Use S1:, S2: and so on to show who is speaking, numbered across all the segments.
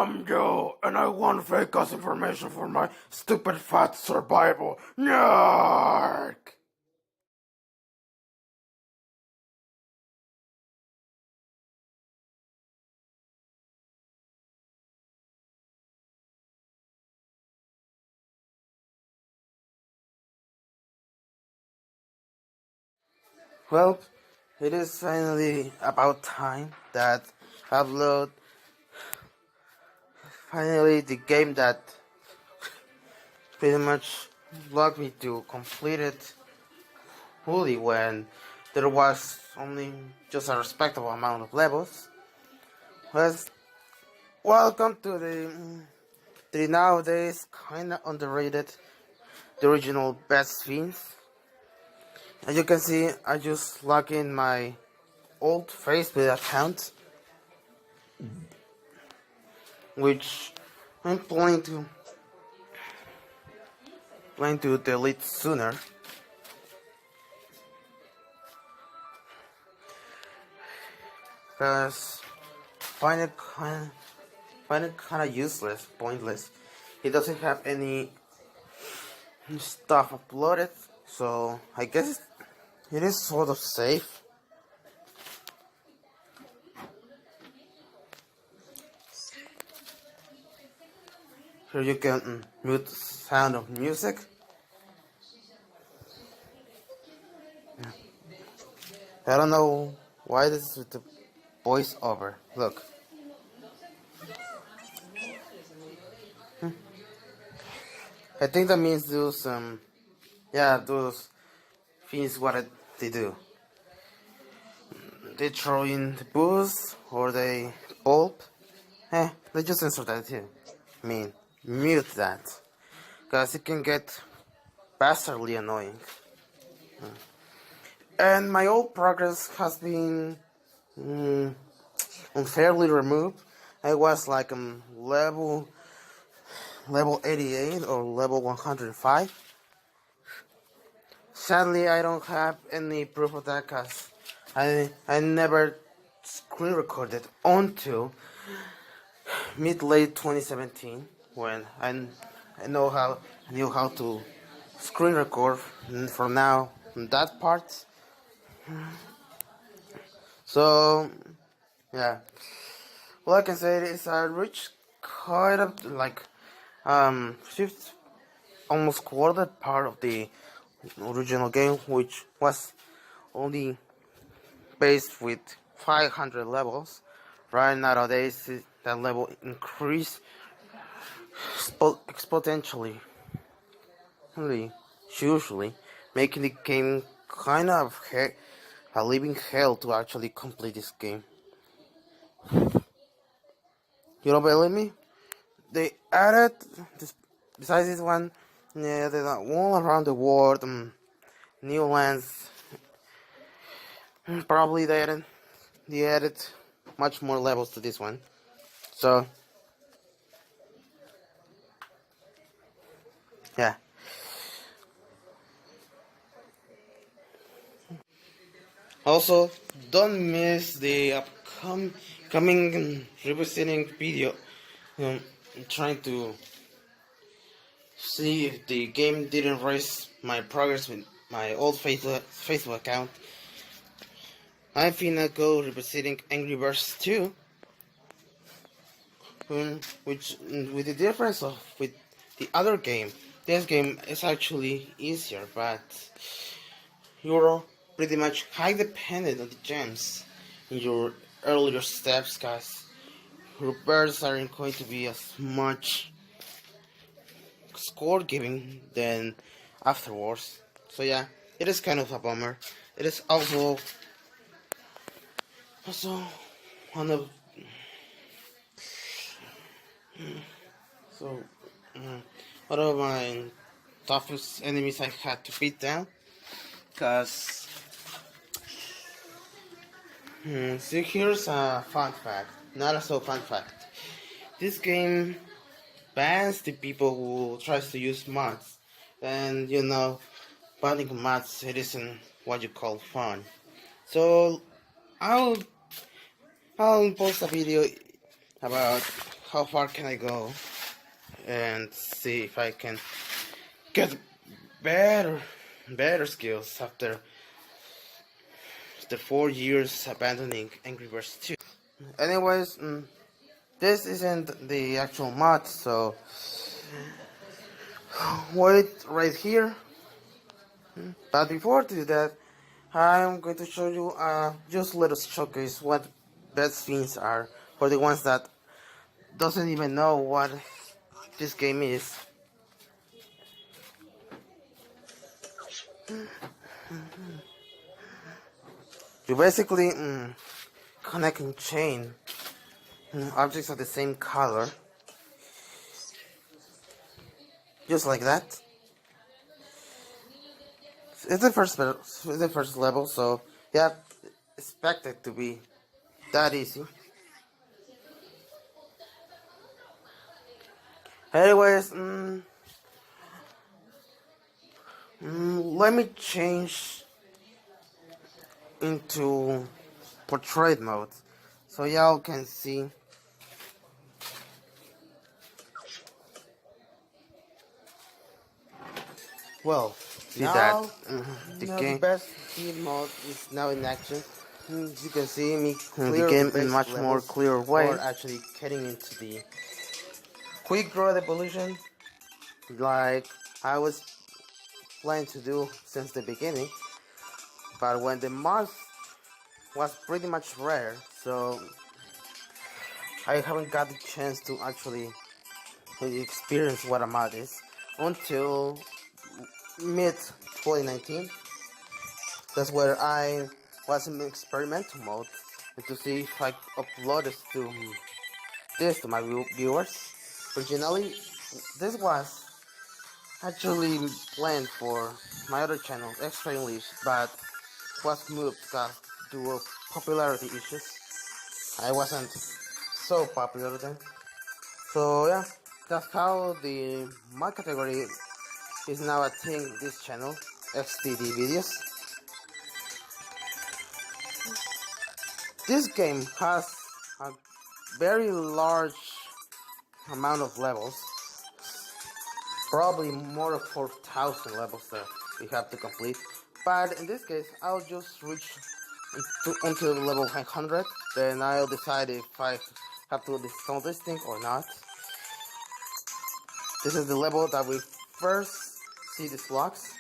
S1: I'm Joe, and I want fake ass information for my stupid fat survival. Nark! Well, it is finally about time that I upload finally the game that pretty much blocked me to complete it fully when there was only just a respectable amount of levels. Well, welcome to the nowadays kinda underrated, the original best Fiends. As you can see, I just log in my old Facebook account, which I'm planning to delete sooner. Cause find it kind of useless, pointless. It doesn't have any stuff uploaded, so I guess it is sort of safe. Here you can mute sound of music. I don't know why this is with the voiceover. Look. I think that means those Fiends what they do. They throw in the booze or they pulp. They just censor that too. I mean, mute that. Cause it can get bastardly annoying. And my old progress has been unfairly removed. I was like level 88 or level 105. Sadly, I don't have any proof of that because I never screen recorded until mid-late 2017 when I knew how to screen record from now on that part. So yeah, all I can say is I reached kind of like fifth, almost quarter part of the original game, which was only based with 500 levels. Right nowadays, that level increased exponentially, usually making the game kind of a living hell to actually complete this game. You don't believe me? They added this, besides this one, yeah, they got all around the world, new lands. Probably they added much more levels to this one. So yeah. Also, don't miss the upcoming revisiting video. I'm trying to see if the game didn't raise my progress with my old Facebook account. I finna go revisiting Angry Birds 2, which with the difference of with the other game, this game is actually easier, but you're pretty much high dependent on the gems in your earlier steps, cause your birds aren't going to be as much score giving than afterwards. So yeah, it is kind of a bummer. It is also one of one of my toughest enemies I had to beat down. Cause see, here's a fun fact, not a so fun fact. This game bans the people who tries to use mods, and banning mods, it isn't what you call fun. So I'll post a video about how far can I go and see if I can get better skills after the 4 years abandoning Angry Birds 2. Anyways, this isn't the actual mod, so wait right here. But before to do that, I'm going to show you just a little showcase what best fiends are for the ones that doesn't even know what this game is. You basically connect and chain objects of the same color, just like that. It's the first level, so yeah, expect it to be that easy. Anyways, let me change into portrait mode so y'all can see. Well, see now, that the game best field mode is now in action. You can see me clear the game in much more clear way. Or actually getting into the quick draw evolution, like I was planning to do since the beginning. But when the mod was pretty much rare, so I haven't got the chance to actually experience what a mod is until mid 2019. That's where I was in experimental mode to see if I uploaded this to my viewers. Originally, this was actually planned for my other channel, Extra English, but was moved due to popularity issues. I wasn't so popular then. So yeah, that's how the my category is now a thing this channel, XTD videos. This game has a very large amount of levels, probably more than 4,000 levels that we have to complete. But in this case, I'll just reach until level 100, then I'll decide if I have to install this thing or not. This is the level that we first see these blocks.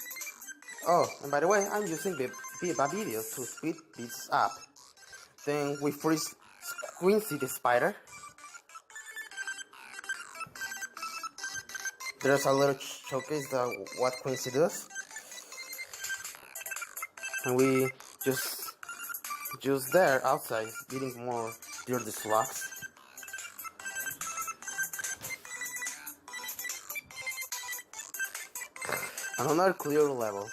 S1: Oh, and by the way, I'm using the video to speed this up. Then we first Quincy the spider. There's a little showcase of what Quincy does. And we just there outside getting more dirty blocks. And another clear level.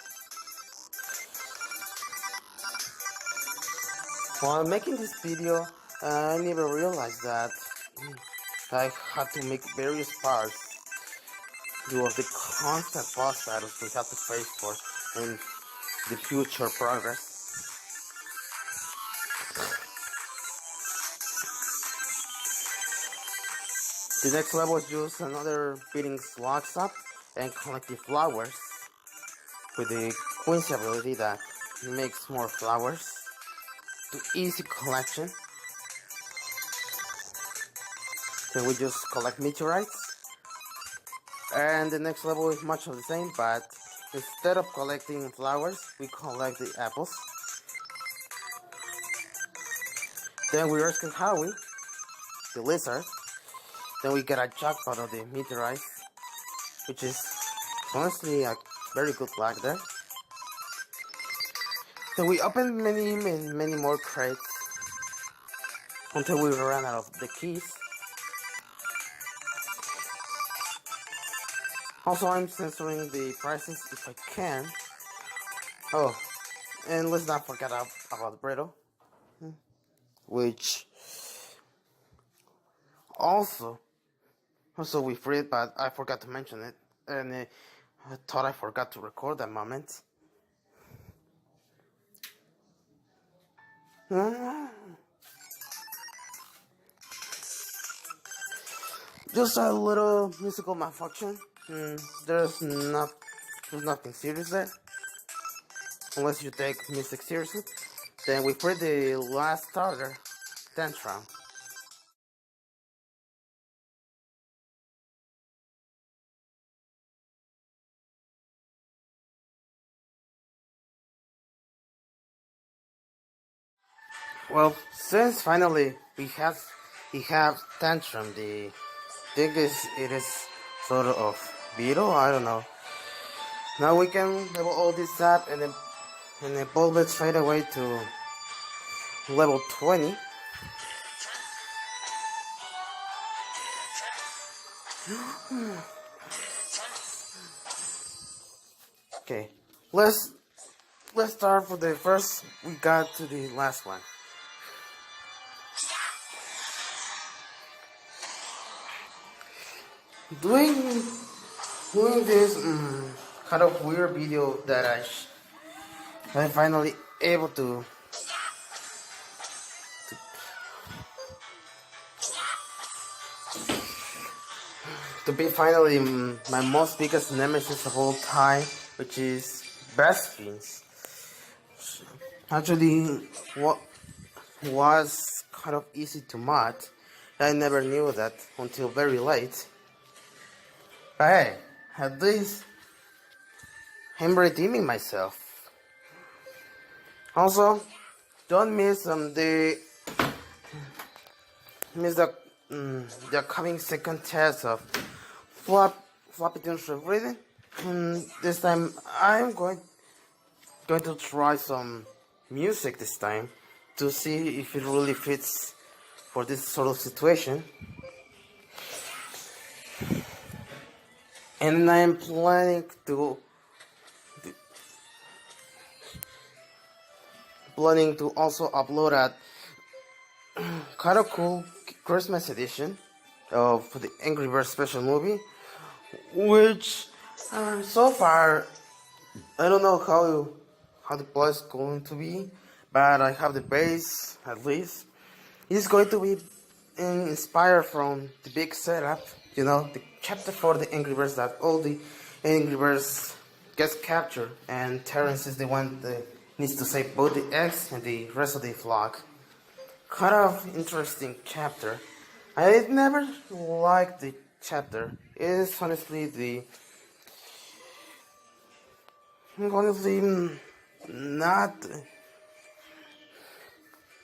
S1: While making this video, I never realized that I had to make various parts due to the constant boss battles we have to face for in the future progress. The next level is just another beating slots up and collecting flowers with the Quincy ability that makes more flowers to easy collection. Then we just collect meteorites. And the next level is much of the same, but instead of collecting flowers, we collect the apples. Then we rescue Howie, the lizard. Then we get a jackpot of the meteorites, which is honestly a very good luck there. Then we open many more crates until we run out of the keys. Also, I'm censoring the prices if I can. Oh, and let's not forget about Brittle, which also we freed, but I forgot to mention it, and I thought I forgot to record that moment. just a little musical malfunction. There's not there's nothing serious there, unless you take music seriously. Then we put the last starter, Tantrum. Well, since finally we have Tantrum, the thing is it is sort of beetle. I don't know. Now we can level all this up and evolve it straight away to level 20. Okay, let's let's start for the first. We got to the last one. Doing doing this kind of weird video that I finally able to be finally my most biggest nemesis of all time, which is best Fiends. Actually, what was kind of easy to mod. I never knew that until very late. But hey, at least I'm redeeming myself. Also, don't miss the upcoming second test of floppy tunes reading. This time I'm going to try some music this time to see if it really fits for this sort of situation. And I'm planning to also upload a kind of cool Christmas edition of the Angry Birds special movie, which so far I don't know how the plot is going to be, but I have the base at least. It's going to be inspired from the big setup, the chapter for the Angry Birds that all the Angry Birds gets captured, and Terrence is the one that needs to save both the eggs and the rest of the flock. Kind of interesting chapter. I never liked the chapter. It is honestly not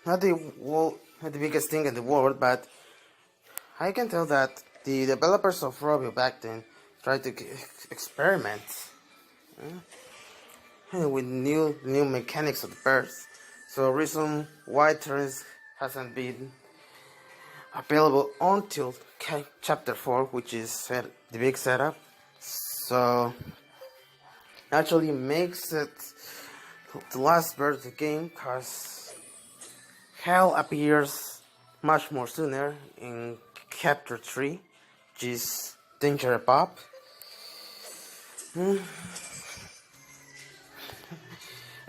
S1: not the biggest thing in the world, but I can tell that the developers of Robio back then tried to experiment with new mechanics of the birds. So reason why Terrence hasn't been available until chapter 4, which is the big setup. So actually makes it the last bird of the game, because Hell appears much more sooner in chapter 3, which is Danger Above.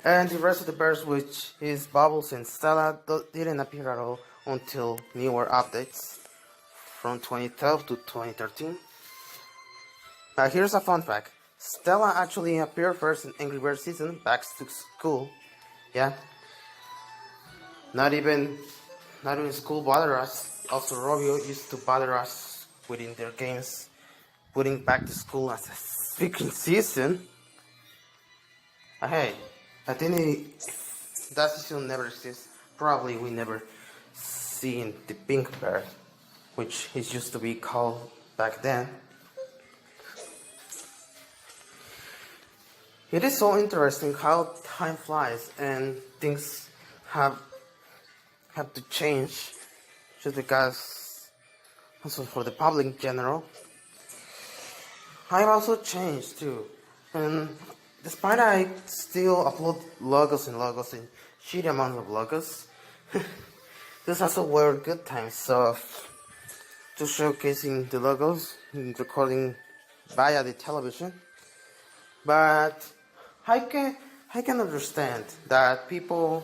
S1: And the rest of the birds, which is Bubbles and Stella, didn't appear at all until newer updates from 2012 to 2013. Here's a fun fact. Stella actually appeared first in Angry Birds season, Back to School. Yeah. Not even school bother us. Also, Robio used to bother us within their games, putting Back to School as a freaking season. Hey, I think that season never exists. Probably we never seen the pink bird, which it used to be called back then. It is so interesting how time flies and things have to change, just because also for the public in general. I've also changed too, and despite I still upload logos and shitty amounts of logos, there's also were good times of to showcasing the logos and recording via the television. But I can understand that people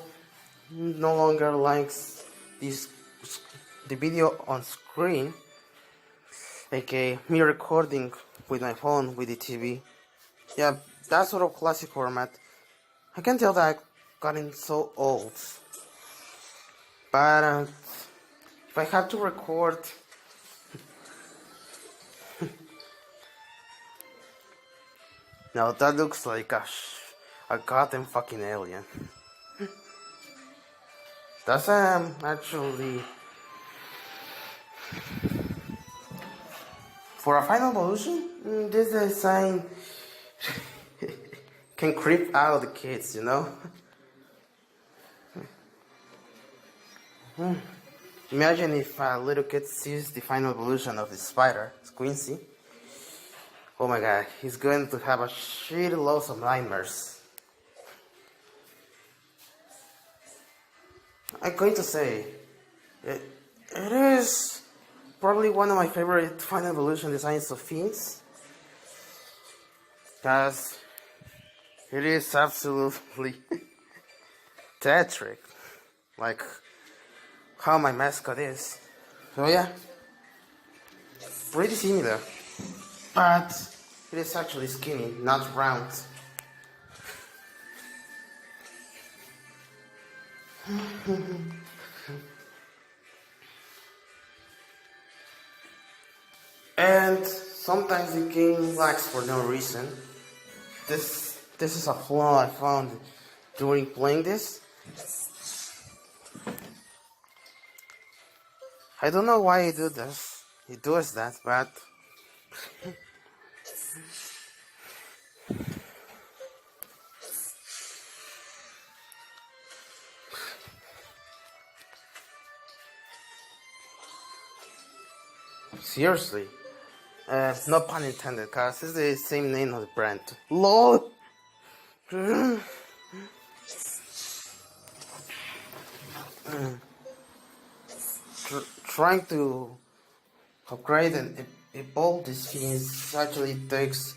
S1: no longer likes the video on screen, aka me recording with my phone with the TV. Yeah, that sort of classic format. I can tell that I've gotten so old. But if I have to record, now that looks like a goddamn fucking alien. That's actually for a final evolution. This design can creep out the kids, you know. Imagine if a little kid sees the final evolution of the spider, Quincy. Oh my god, he's going to have a shitty load of nightmares. I'm going to say, it is probably one of my favorite final evolution designs of Fiends. Because it is absolutely theatric. Like how my mascot is. So yeah, pretty similar. But it is actually skinny, not round. And sometimes the game lags for no reason. This is a flaw I found during playing this. I don't know why he does that, but seriously, no pun intended, cause it's the same name of the brand. LOL. Trying to upgrade and evolve these things actually takes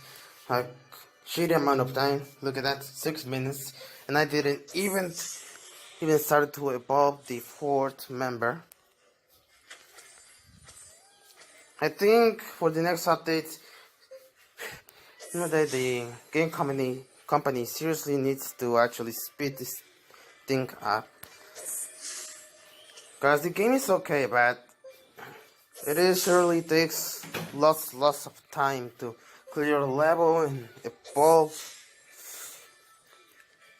S1: a shitty amount of time. Look at that, 6 minutes, and I didn't even start to evolve the fourth member. I think for the next update, that the game company seriously needs to actually speed this thing up. Cause the game is okay, but it surely takes lots of time to clear a level and evolve.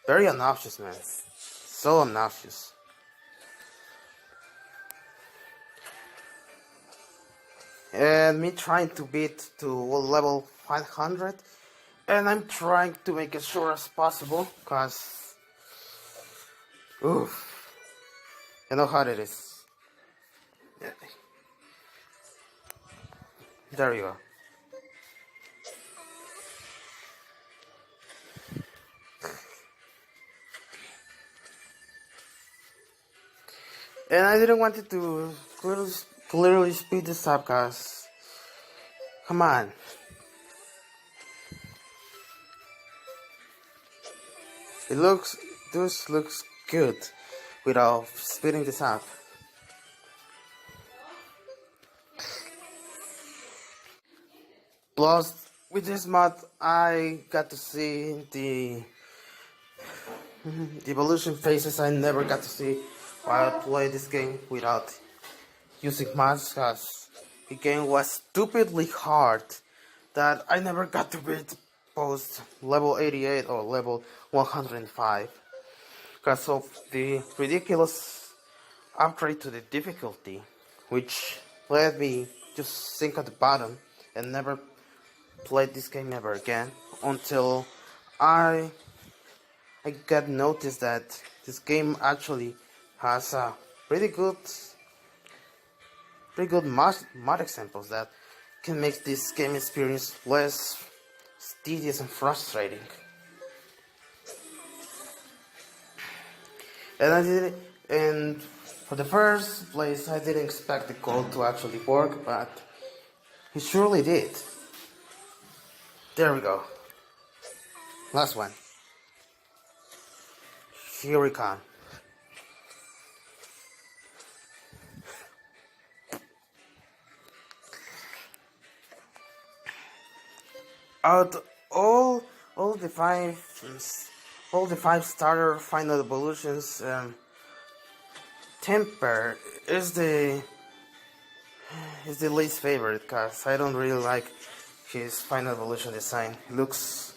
S1: Very obnoxious, man. So obnoxious. And me trying to beat to level 500, and I'm trying to make it sure as possible, cause oof, you know how it is. There you go. And I didn't want it to clearly speed this up, cause come on. This looks good without speeding this up. Plus, with this mod, I got to see the evolution phases I never got to see while I played this game without using mods, cause the game was stupidly hard that I never got to beat post level 88 or level 105 because of the ridiculous upgrade to the difficulty, which led me to sink at the bottom and never played this game ever again until I got noticed that this game actually has pretty good mod examples that can make this game experience less tedious and frustrating. And for the first place, I didn't expect the code to actually work, but it surely did. There we go. Last one. Here we come. Out all the five all the five starter final evolutions, Temper is the least favorite because I don't really like his final evolution design. It looks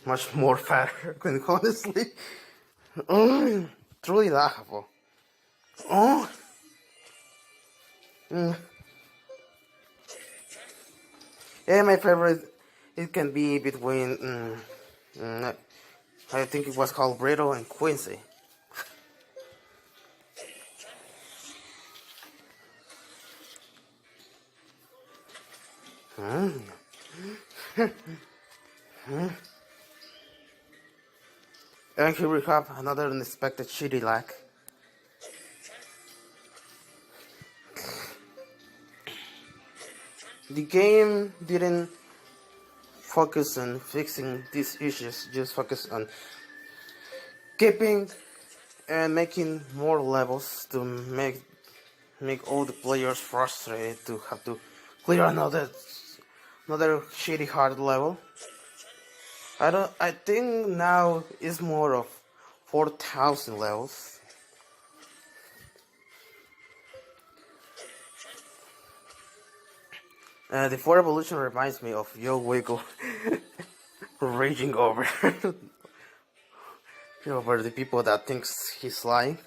S1: much more fatter than honestly. Truly laughable. Oh, yeah, my favorite. It can be between. Mm, I think it was called Brittle and Quincy. And here we have another unexpected shitty lag. The game didn't focus on fixing these issues, just focus on keeping and making more levels to make all the players frustrated to have to clear another shitty hard level. I think now it's more of 4,000 levels. The 4 evolution reminds me of Yo Wiggle raging over over the people that thinks he's lying.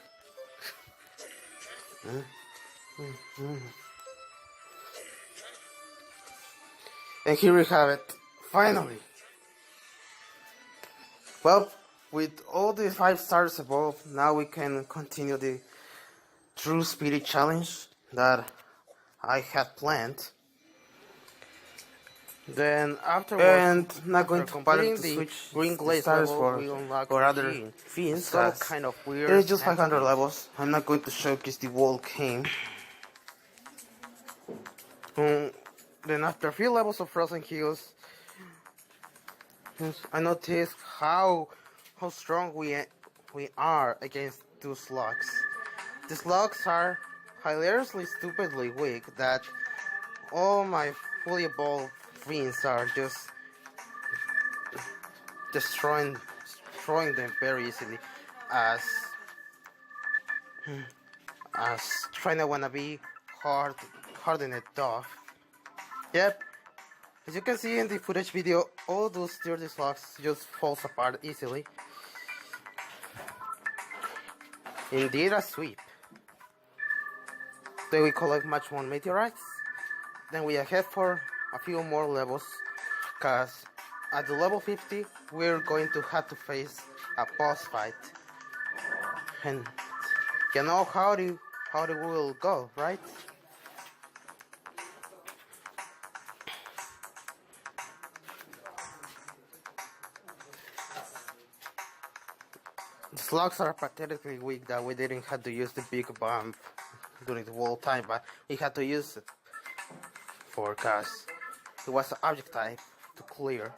S1: And here we have it, finally. Well, with all the 5 stars above, now we can continue the True Spirit Challenge that I had planned. Then afterwards, and not going to bother to switch green glaze stars for other Fiends, so kind of weird. It's just 500 levels. I'm not going to showcase the wall game. Then after a few levels of Frozen Hills, I noticed how strong we are against two slugs. The slugs are hilariously stupidly weak that all my fully evolved Fiends are just destroying them very easily as trying to wanna be hardened off. Yep, as you can see in the footage video, all those sturdy slugs just falls apart easily. Indeed a sweep. Then we collect much more meteorites. Then we head for a few more levels, cause at the level 50 we're going to have to face a boss fight. And you know how the will go, right? The slugs are pathetically weak that we didn't have to use the big bomb during the whole time, but we had to use it for cause it was an object type to clear,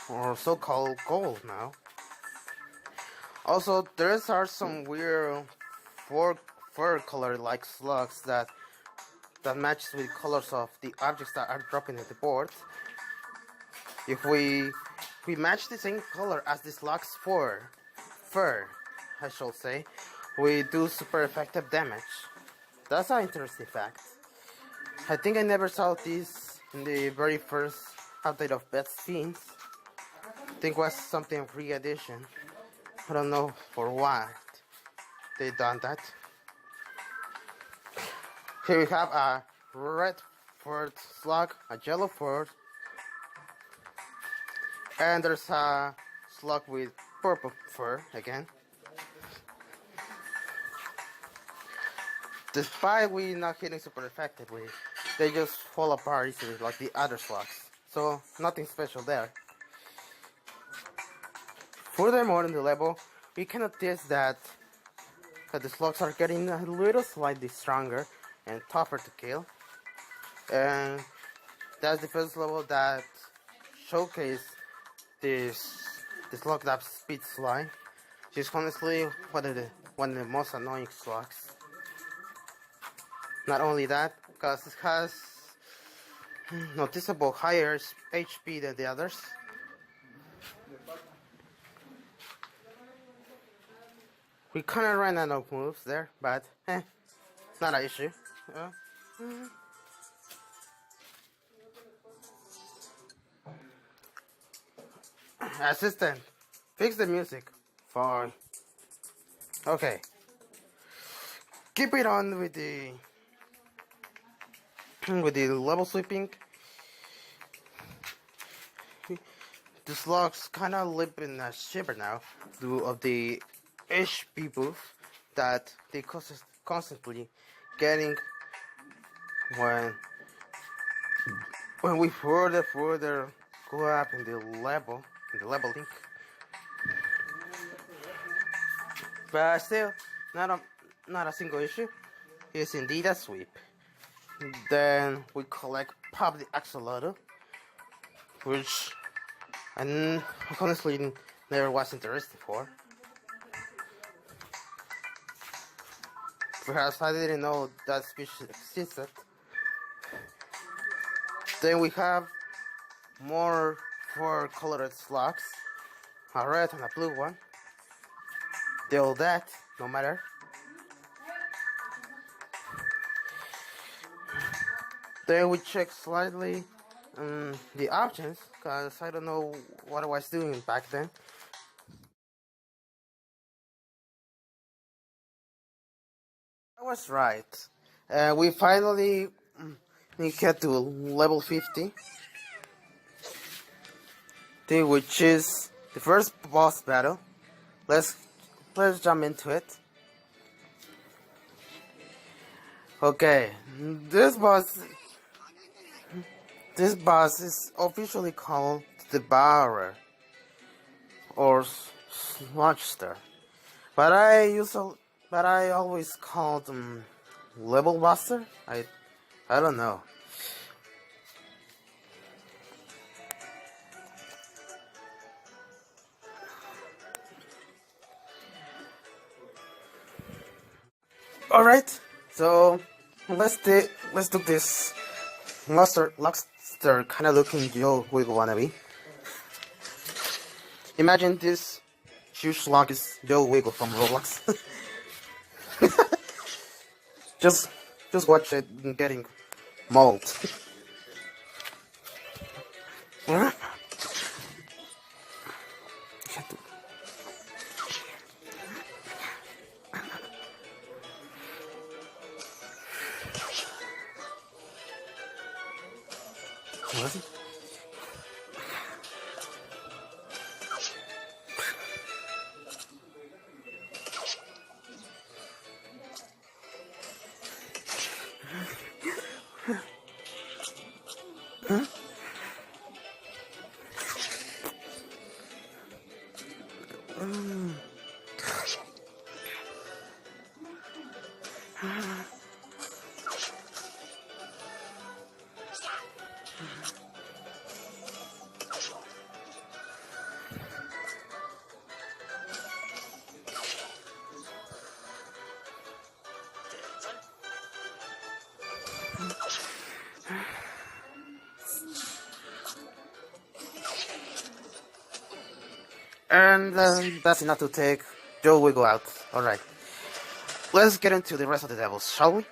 S1: or so-called gold now. Also, there are some weird fur color like slugs that matches with colors of the objects that are dropping at the board. If we match the same color as the slug's fur, I should say, we do super effective damage. That's an interesting fact. I think I never saw this in the very first update of Best Fiends. I think it was something of re-edition. I don't know for what they done that. Here we have a red furred slug, a yellow fur, and there's a slug with purple fur again. Despite we not hitting super effectively, they just fall apart easily like the other slugs. So nothing special there. Furthermore in the level, we can notice that the slugs are getting a little slightly stronger and tougher to kill. And that's the first level that showcase this slug that speeds slime. She's honestly one of the most annoying slugs. Not only that, because it has noticeable higher HP than the others. We kind of ran out of moves there, but it's not an issue. Assistant, fix the music. Fine. Okay. Keep it on with the level sweeping. The slugs kind of live in a shiver now due of the HP buff that they constantly getting when we further go up in the leveling. But still, not a single issue. It's indeed a sweep. Then we collect public axolotl, which I honestly never was interested for. Perhaps I didn't know that species existed. Then we have more 4-colored slugs, a red and a blue one. Deal that, no matter. Then we check slightly the options, because I don't know what I was doing back then. I was right. We finally get to level 50, which is the first boss battle. Let's jump into it. Okay, this boss is officially called the Devourer or Sludgester, but I always called him Level Buster. I don't know. All right, so let's do this lobster kind of looking Joe Wiggle wannabe. Imagine this huge slug is Joe Wiggle from Roblox. just watch it getting mauled. What? Huh? And that's enough to take Joe Wiggle out. Alright. Let's get into the rest of the devils, shall we?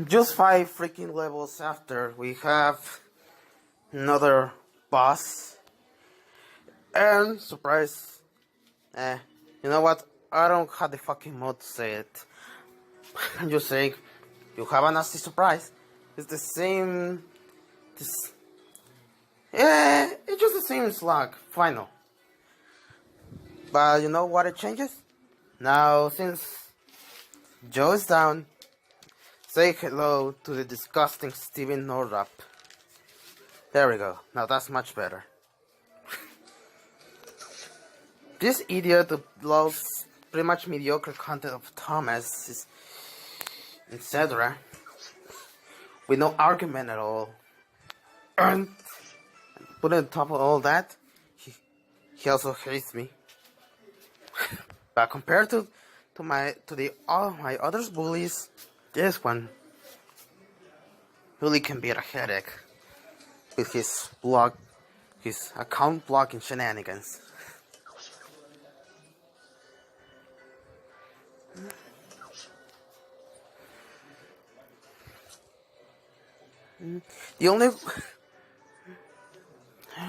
S1: Just 5 freaking levels after, we have another boss. And surprise, you know what? I don't have the fucking mode to say it. I'm just saying, you have a nasty surprise. It's the same. It's just the same slug, final. But you know what it changes? Now, since Joe is down, say hello to the disgusting Steven Nordup. There we go. Now that's much better. This idiot uploads pretty much mediocre content of Thomas, etc. with no argument at all. And put on top of all that, he also hates me. But compared to all my other bullies, this one really can be a headache with his account blocking shenanigans. The only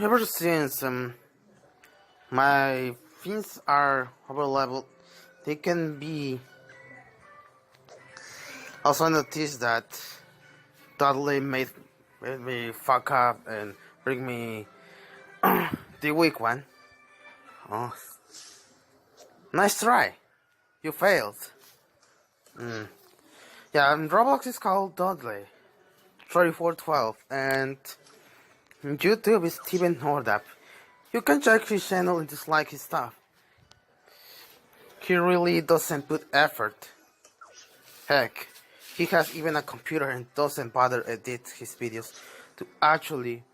S1: ever since my Fiends are over level, they can be. Also noticed that Dudley made me fuck up and bring me the weak one. Oh, nice try. You failed. Yeah, and Roblox is called Dudley 3412, and YouTube is Steven Nordup. You can check his channel and dislike his stuff. He really doesn't put effort. Heck, he has even a computer and doesn't bother edit his videos to actually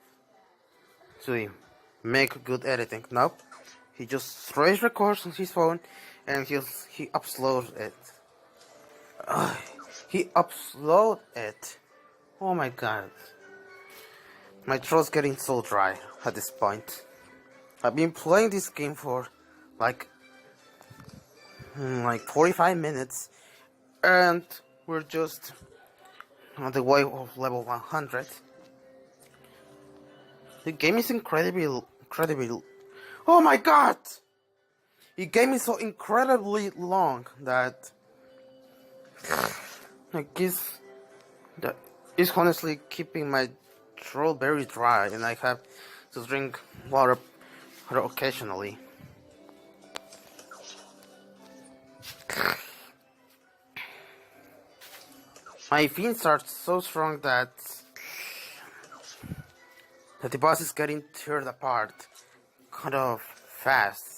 S1: make good editing. Nope, he just straight records on his phone and he uploads it. He uploads it. Oh my god. My throat's getting so dry at this point. I've been playing this game for like 45 minutes and we're just on the way of level 100. The game is incredibly. Oh my god! The game is so incredibly long that I guess that is honestly keeping my throat very dry, and I have to drink water occasionally. My Fiends are so strong that the boss is getting teared apart kind of fast.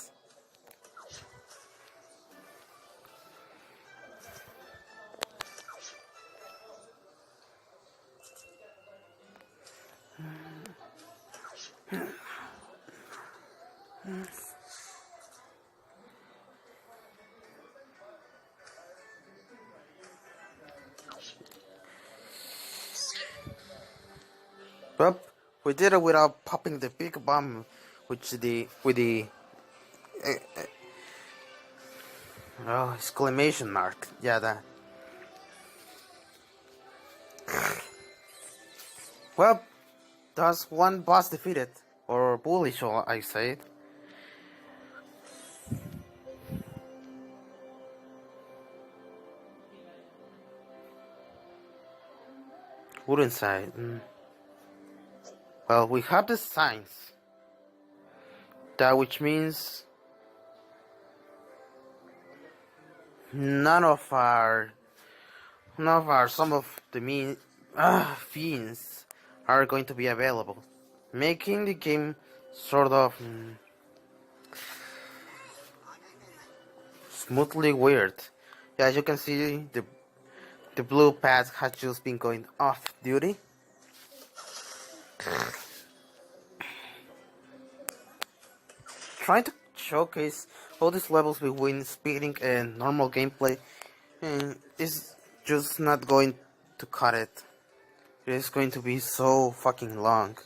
S1: Well, we did it without popping the big bomb, with the exclamation mark. Yeah, that. Well, that's one boss defeated, or bully, shall I say it. Wooden side. Well, we have the signs. That which means none of some of the fiends are going to be available, making the game sort of smoothly weird. Yeah, as you can see, the blue pad has just been going off duty. Trying to showcase all these levels between speeding and normal gameplay is just not going to cut it. It is going to be so fucking long.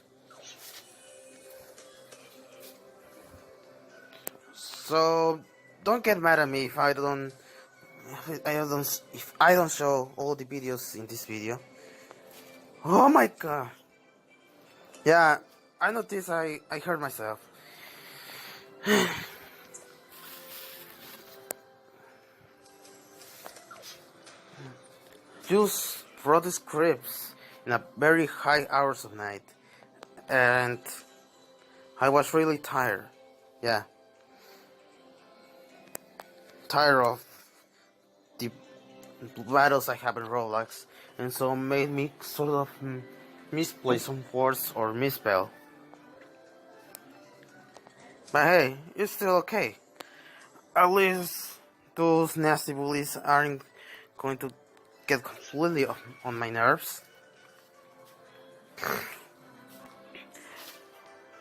S1: So don't get mad at me if I don't show all the videos in this video. Oh my god. Yeah, I noticed I hurt myself. Just wrote the scripts in a very high hours of night, and I was really tired. Yeah, tired of the battles I have in Roblox, and so made me sort of misplay some words or misspell. But hey, it's still okay. At least those nasty bullies aren't going to get completely on my nerves.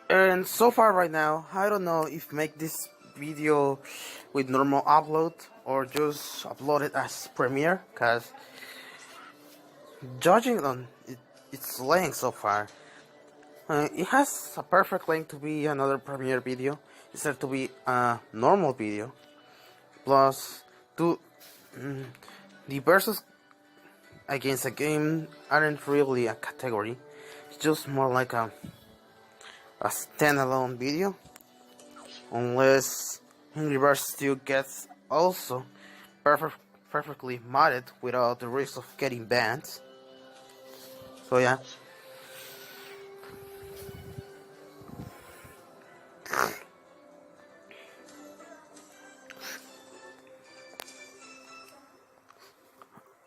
S1: And so far right now, I don't know if make this video with normal upload or just upload it as Premiere, cause judging on its length so far, it has a perfect length to be another Premiere video instead to be a normal video. Plus, the versus against a game aren't really a category. It's just more like a standalone video, unless Angry Birds still gets also perfectly modded without the risk of getting banned. So yeah.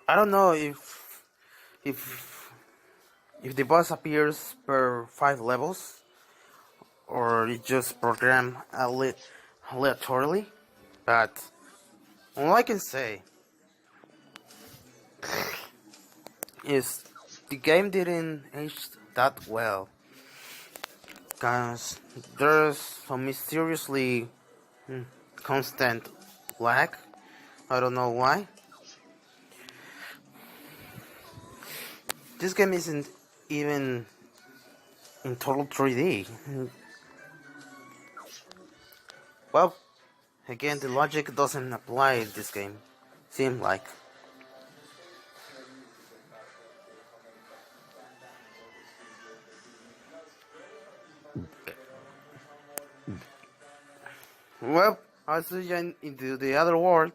S1: I don't know if the boss appears per 5 levels or it just programmed aleatorily, but all I can say is the game didn't age that well, cause there's some mysteriously constant lag. I don't know why. This game isn't even in total 3D. Well, again, the logic doesn't apply in this game, seem like. Well, I'll see you into the other world.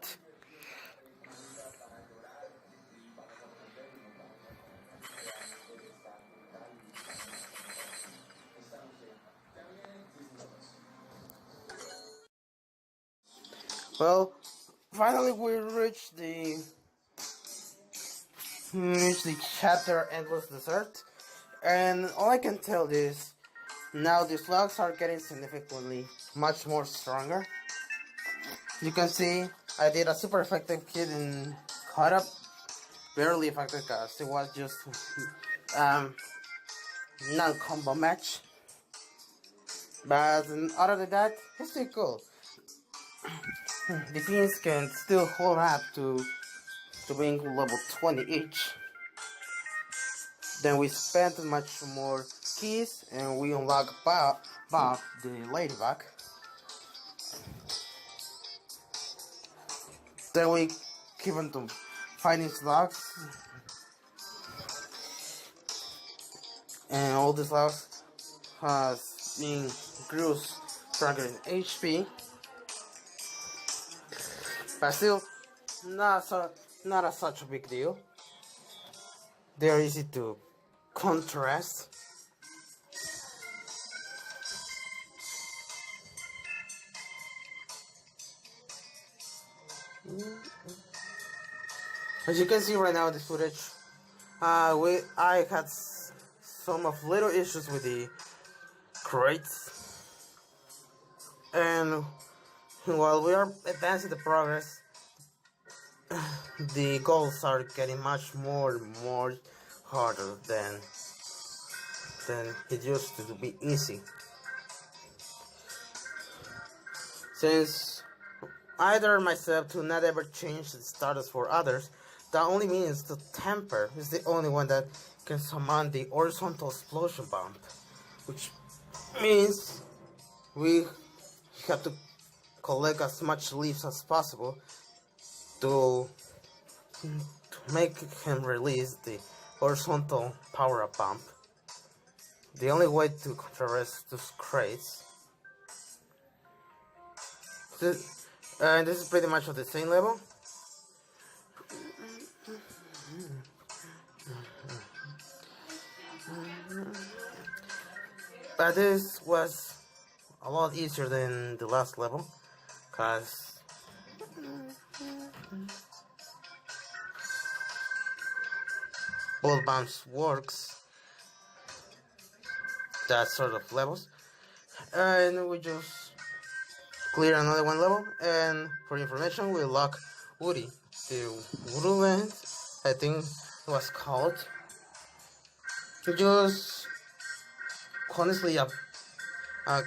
S1: Well, finally we reached the chapter Endless Desert, and all I can tell is now the slugs are getting significantly much more stronger. You can see I did a super effective hit in caught up, barely effective because it was just non-combo match. But other than that, it's still cool. The Fiends can still hold up to being level 20 each. Then we spent much more keys and we unlock Bob the Ladybug. Then we keep on to fighting slugs. And all the slugs has been grew stronger in HP. But still not such a big deal. They're easy to contrast. As you can see right now in this footage, I had some of little issues with the crates, and while we are advancing the progress, the goals are getting much more harder than it used to be easy. Since either myself to not ever change the status for others, that only means the temper is the only one that can summon the horizontal explosion bomb, which means we have to collect as much leaves as possible to make him release the horizontal power-up bomb. the only way to traverse those crates. And this is pretty much of the same level. But this was a lot easier than the last level, cause both bounce works that sort of levels, and we just clear another one level. And for information, we lock Woody, the Woodland, I think it was called. Just honestly a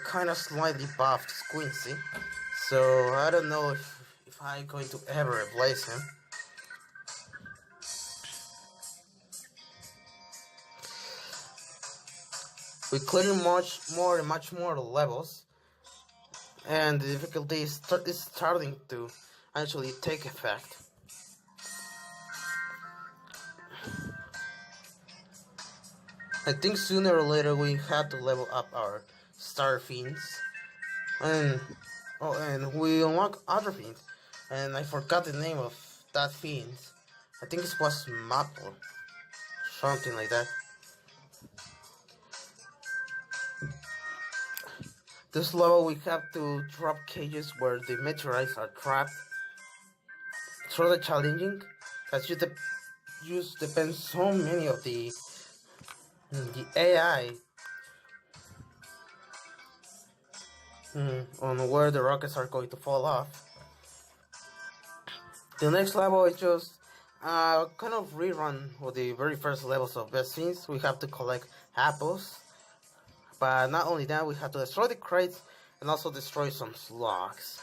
S1: kind of slightly buffed Squincy, so I don't know if I'm going to ever replace him. We clear much more levels, and the difficulty is starting to actually take effect. I think sooner or later we have to level up our star Fiends, and we unlock other Fiends, and I forgot the name of that Fiend. I think it was Maple, something like that. This level we have to drop cages where the meteorites are trapped. It's rather challenging, as you depend so many of the AI on where the rockets are going to fall off. The next level is just kind of rerun of the very first levels of Best Fiends. We have to collect apples, but not only that, we have to destroy the crates and also destroy some slugs.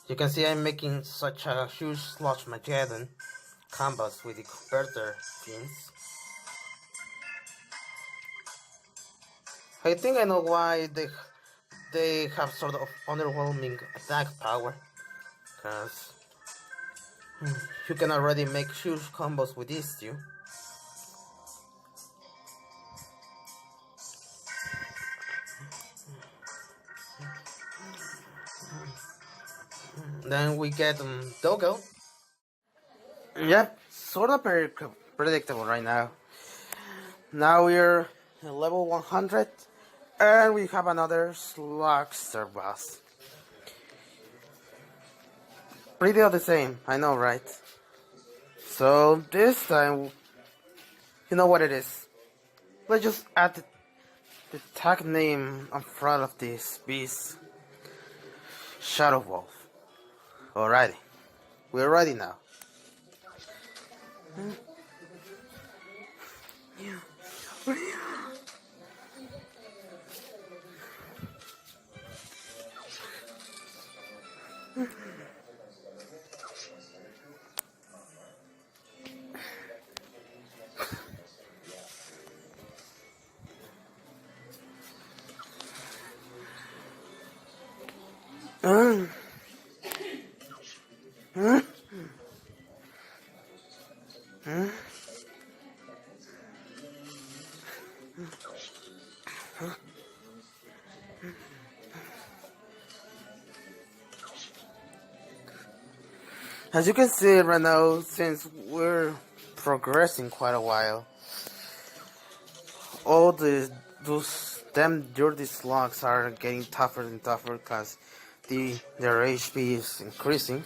S1: You can see I'm making such a huge sludge Mageddon combos with the converter Fiends. I think I know why they have sort of underwhelming attack power, cause you can already make huge combos with these two. Then we get Dogo. Yep, sort of predictable right now. Now we're at level 100, and we have another Slugster boss. Pretty all the same, I know, right? So this time, you know what it is. Let's just add the tag name in front of this beast. Shadow Wolf. Alrighty, we're ready now. As you can see right now, since we're progressing quite a while, all those damn dirty slugs are getting tougher and tougher because their HP is increasing.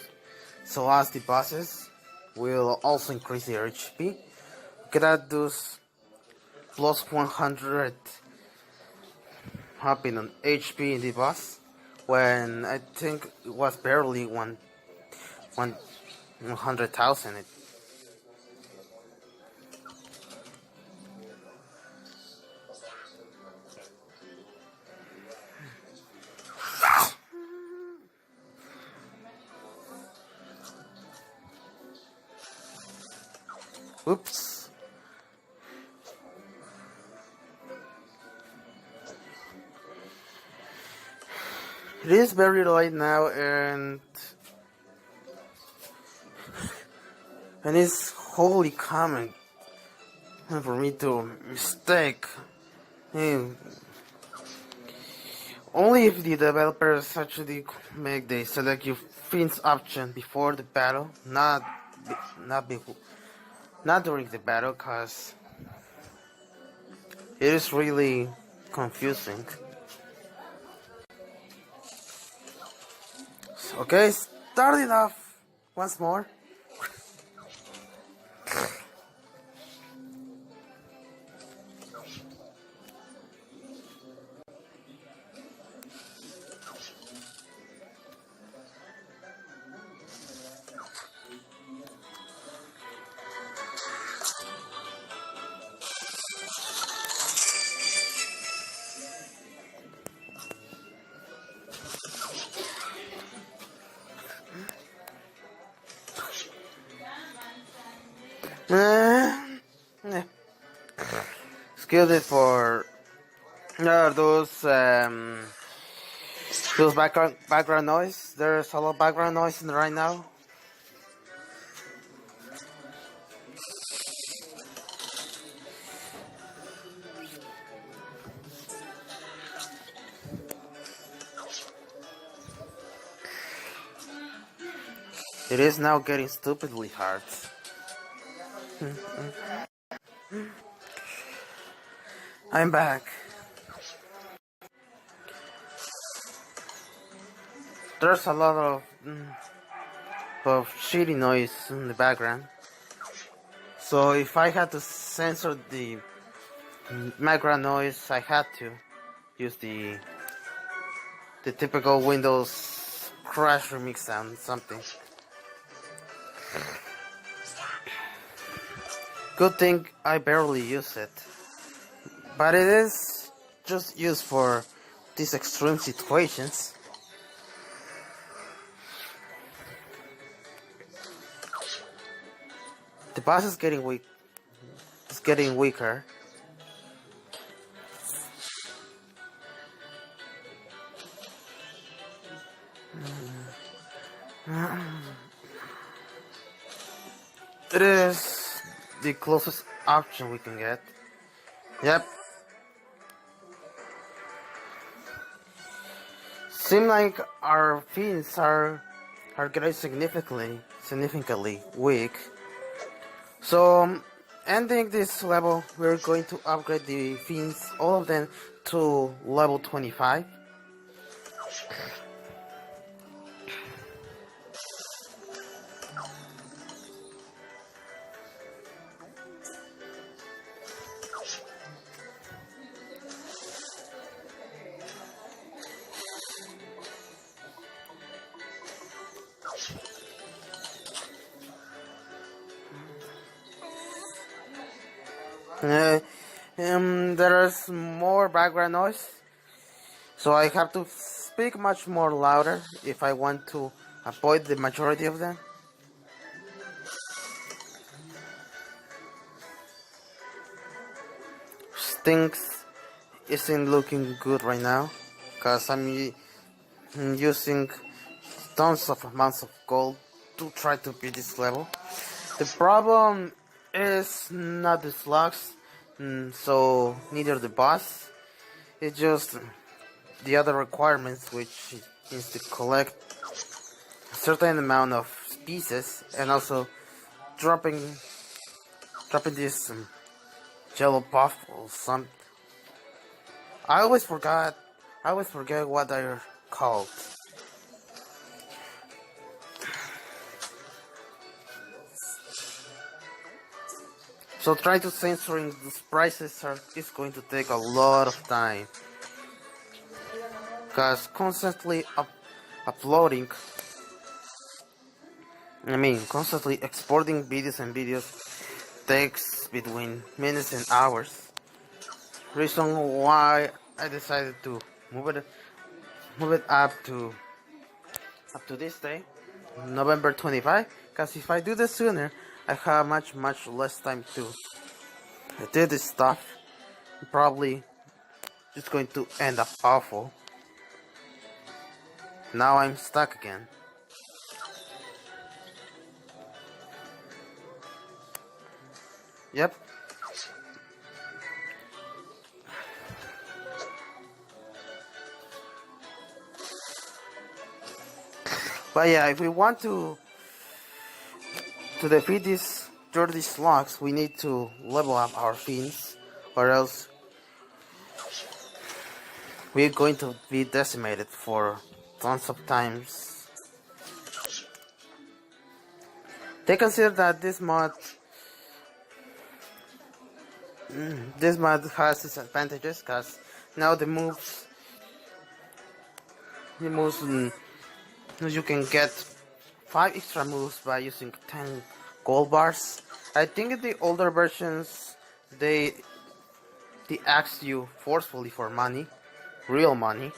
S1: So as the bosses will also increase their HP. Look at those plus 100 hopping on HP in the boss, when I think it was barely 100,000. Oops. It is very late now, and it's wholly common and for me to mistake. And only if the developers actually make the select your Fiends option before the battle, not before, not during the battle, cause it is really confusing. Okay, starting off once more. Yeah. Excuse me for those background noise. There's a lot of background noise in right now. It is now getting stupidly hard. I'm back. There's a lot of shitty noise in the background. So if I had to censor the background noise, I had to use the typical Windows crash remix sound, something. Good thing I barely use it, but it is just used for these extreme situations. The boss is getting weak. It's getting weaker. It is the closest option we can get. Yep. Seem like our fiends are getting significantly weak. So ending this level, we're going to upgrade the fiends, all of them, to level 25. There's more background noise, so I have to speak much more louder if I want to avoid the majority of them. Things isn't looking good right now, because I'm using tons of amounts of gold to try to beat this level. The problem is not the slugs, so neither the boss. It's just the other requirements, which is to collect a certain amount of pieces and also dropping this jello puff or some. I always forget what they're called. So trying to censoring these prices is going to take a lot of time, because constantly uploading, constantly exporting videos takes between minutes and hours. Reason why I decided to move it up to this day, November 25. Because if I do this sooner, I have much less time to do this stuff. Probably it's going to end up awful. Now I'm stuck again. Yep. But yeah, if we want to defeat these dirty slugs, we need to level up our fiends, or else we're going to be decimated for tons of times. They consider that this mod has its advantages, because now the moves, you can get 5 extra moves by using 10 gold bars. I think in the older versions they asked you forcefully for money, real money.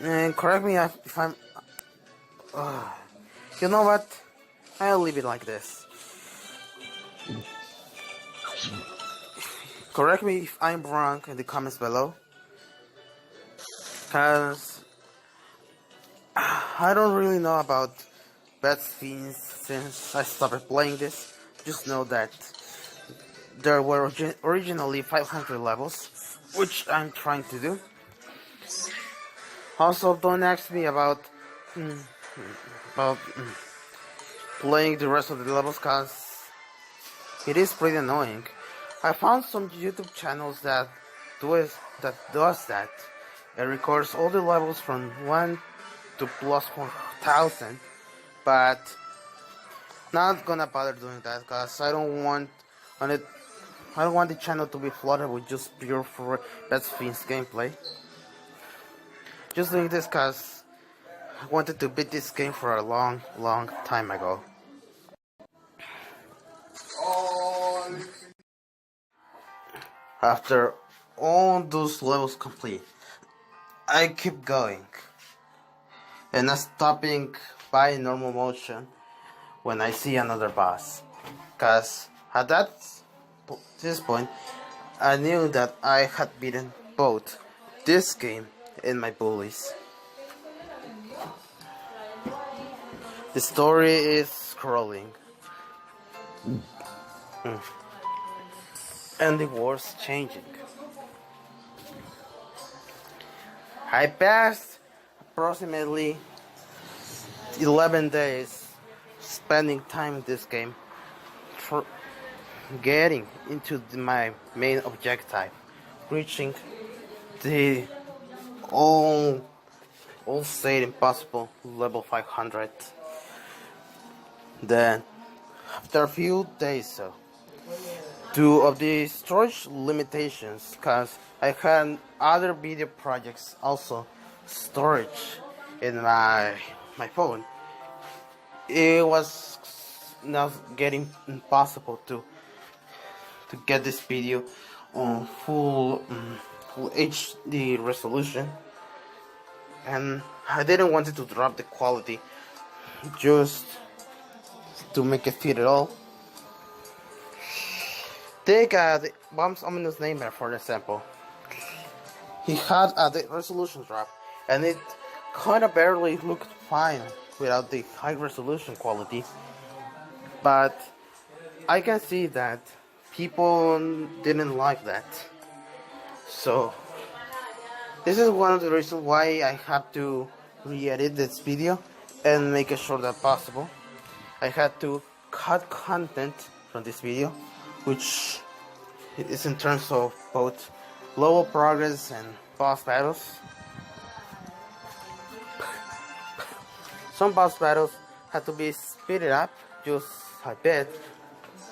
S1: And correct me if I'm. You know what? I'll leave it like this. Correct me if I'm wrong in the comments below, cause I don't really know about bad Fiends since I started playing this. Just know that there were originally 500 levels, which I'm trying to do. Also, don't ask me about playing the rest of the levels, cause it is pretty annoying. I found some YouTube channels that does that. It records all the levels from 1 to plus 1000, but not gonna bother doing that, cause I don't want the channel to be flooded with just pure Bad Fiends gameplay. Just doing this cause I wanted to beat this game for a long time ago. After all those levels complete, I keep going and not stopping by normal motion when I see another boss, cause at this point I knew that I had beaten both this game and my bullies. The story is scrolling and the world's changing. I passed approximately 11 days spending time in this game, getting into my main objective, reaching the all said impossible level 500. Then, after a few days, due of the storage limitations, cause I had other video projects also storage in my phone, it was now getting impossible to get this video on full HD resolution, and I didn't want it to drop the quality just to make it fit at all. Take the Bomb's Ominous Nightmare for example. He had a resolution drop, and it kinda barely looked fine without the high resolution quality. But I can see that people didn't like that. So this is one of the reasons why I had to re-edit this video and make it shorter as possible. I had to cut content from this video, which is in terms of both lower progress and boss battles. Some boss battles had to be speeded up just a bit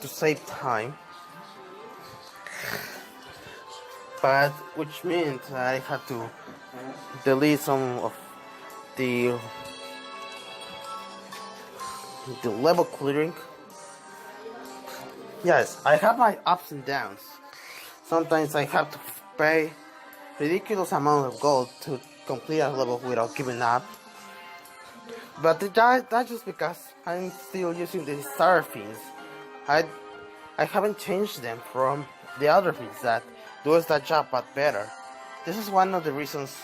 S1: to save time, but which means I had to delete some of the level clearing. Yes, I have my ups and downs. Sometimes I have to pay ridiculous amount of gold to complete a level without giving up. But that's just because I'm still using the star Fiends. I haven't changed them from the other Fiends that does that job but better. This is one of the reasons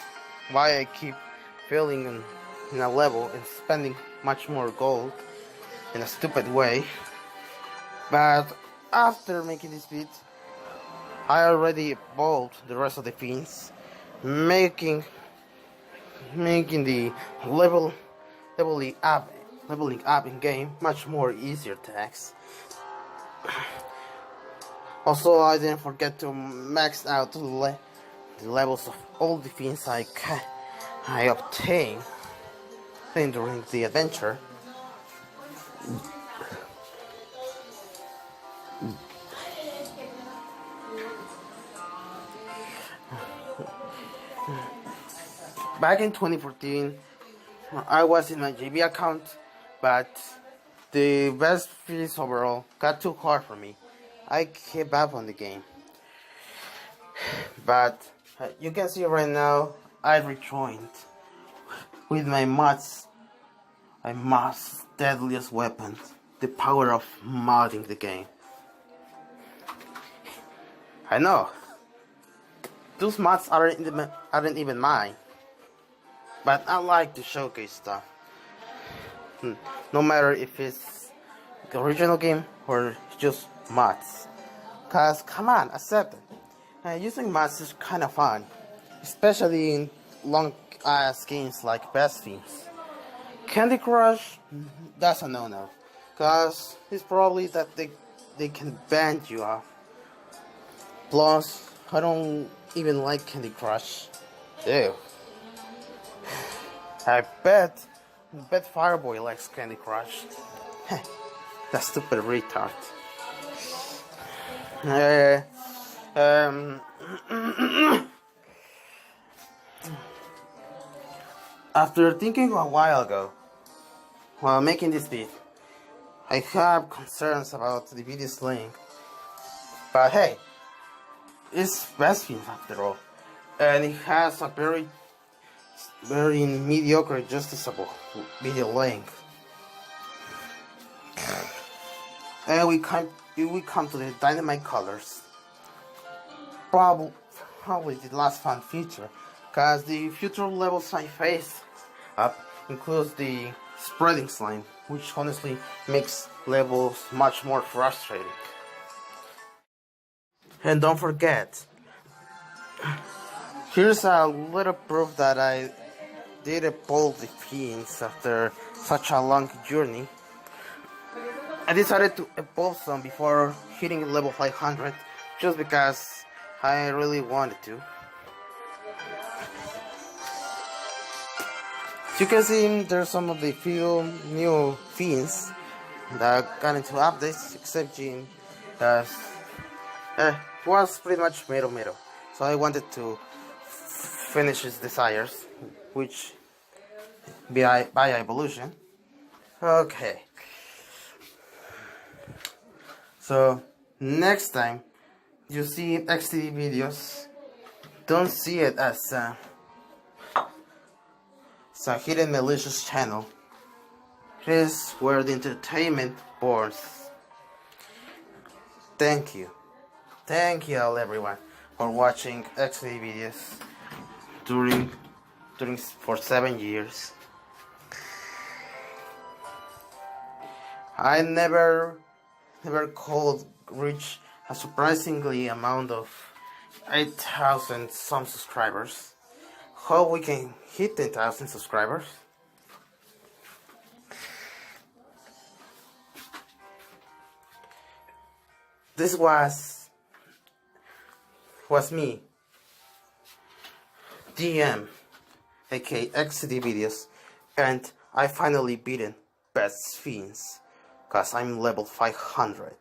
S1: why I keep failing in a level and spending much more gold in a stupid way. But after making this beat, I already evolved the rest of the Fiends, making the level leveling up, in game much more easier tasks. Also, I didn't forget to max out the levels of all the things I obtained during the adventure. Back in 2014, I was in my JB account, but the best fees overall got too hard for me. I gave up on the game. But you can see right now, I rejoined with my mods, deadliest weapon, the power of modding the game. I know, those mods aren't even mine, but I like to showcase stuff. No matter if it's the original game or just mods. Cause come on, accept it. Using mods is kind of fun, especially in long ass games like Best Fiends. Candy Crush, that's a no-no, cause it's probably that they can ban you off. Plus, I don't even like Candy Crush. Ew. I bet Fireboy likes Candy Crush. That stupid retard. After thinking a while ago, while making this beat, I have concerns about the video's length. But hey, it's Best Fiends after all, and it has a very mediocre, adjustable video length. And we come to the dynamite colors. Probably the last fun feature, cause the future levels I face up includes the spreading slime, which honestly makes levels much more frustrating. And don't forget, here's a little proof that I did evolve the Fiends after such a long journey. I decided to evolve them before hitting level 500 just because I really wanted to. As you can see, there's some of the few new Fiends that got into updates, except Jean, because it was pretty much middle. So I wanted to finish his desires, which by evolution. Okay. So next time you see XTD videos, don't see it as a hidden malicious channel. It is where the entertainment borns. Thank you all everyone for watching XTD videos during for 7 years. I never could reach a surprisingly amount of 8,000 some subscribers. Hope we can hit 10,000 subscribers. This was me, DM, aka XTD videos, and I finally beaten Best Fiends, cause I'm level 500.